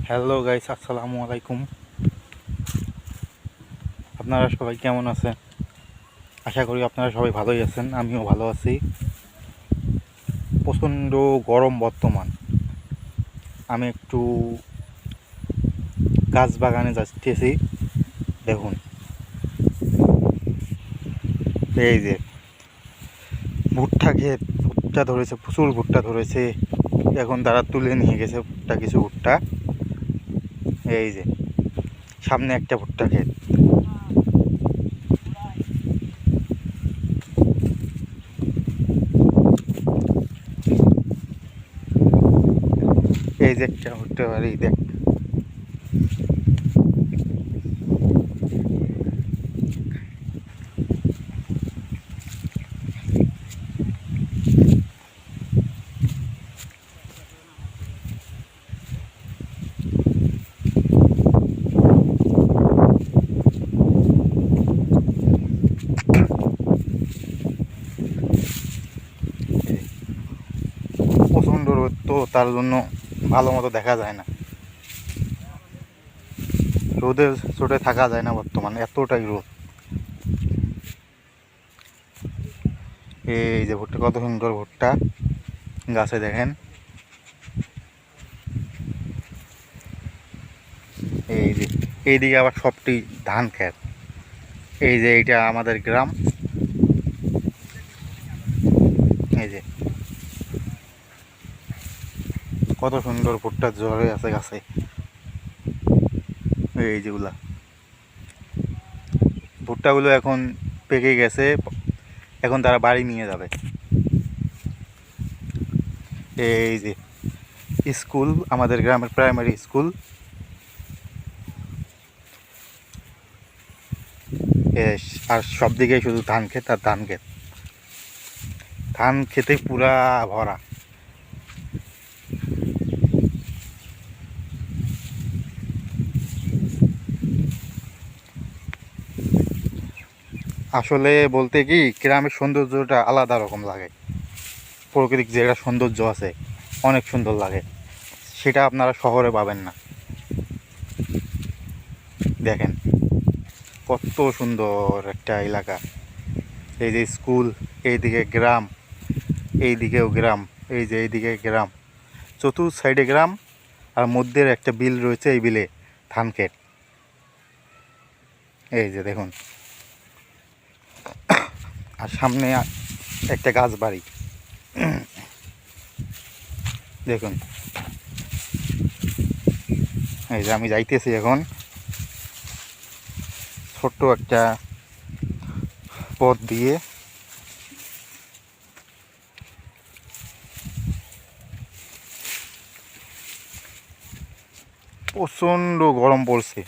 Hello guys, আসসালামু আলাইকুম। আপনারা সবাই কেমন আছেন? আশা করি আপনারা সবাই ভালোই আছেন, আমিও ভালো আছি। প্রচণ্ড গরম বর্তমান। আমি একটু গাছ বাগানে যাচ্তেছি। দেখুন, এই যে ভুট্টা ক্ষেত, ভুট্টা ধরেছে, প্রচুর ভুট্টা ধরেছে। এখন তারা তুলে নিয়ে গেছে কিছু ভুট্টা। এই যে সামনে একটা ভুট্টা ক্ষেত। এই যে একটা ভুট্টা বাড়ি দেখ। প্রচণ্ড রোদ, তো তার জন্য ভালো মতো দেখা যায় না। রোদের চোটে থাকা যায় না বর্তমানে, এতটাই রোদ। এই যে ভুট্টা, কত সুন্দর ভুট্টা গাছে দেখেন। এই যে এইদিকে আবার সবটি ধান ক্ষেত। এই যে এইটা আমাদের গ্রাম। এই যে কত সুন্দর ভুট্টা ঝরে আছে গাছে। এই যেগুলা ভুট্টাগুলো এখন পেকে গেছে, এখন তারা বাড়ি নিয়ে যাবে। এই যে স্কুল, আমাদের গ্রামের প্রাইমারি স্কুল। আর সব দিকেই শুধু ধান ক্ষেত আর ধান ক্ষেত, ধান খেতে পুরা ভরা। আসলে বলতে কি, গ্রামের সৌন্দর্যটা আলাদা রকম লাগে। প্রাকৃতিক যে একটা সৌন্দর্য আছে, অনেক সুন্দর লাগে, সেটা আপনারা শহরে পাবেন না। দেখেন কত সুন্দর একটা এলাকা। এই যে স্কুল, এইদিকে গ্রাম, এইদিকেও গ্রাম, এই যে এইদিকে গ্রাম, চতুর্থ সাইডে গ্রাম, আর মধ্যের একটা বিল রয়েছে, এই বিলে ধান ক্ষেত। এই যে দেখুন, আর সামনে একটা গাছ বাড়ি। দেখুন, এই যে আমি যাইতেছি এখন ছোট্ট একটা পথ দিয়ে। প্রচণ্ড গরম পড়ছে।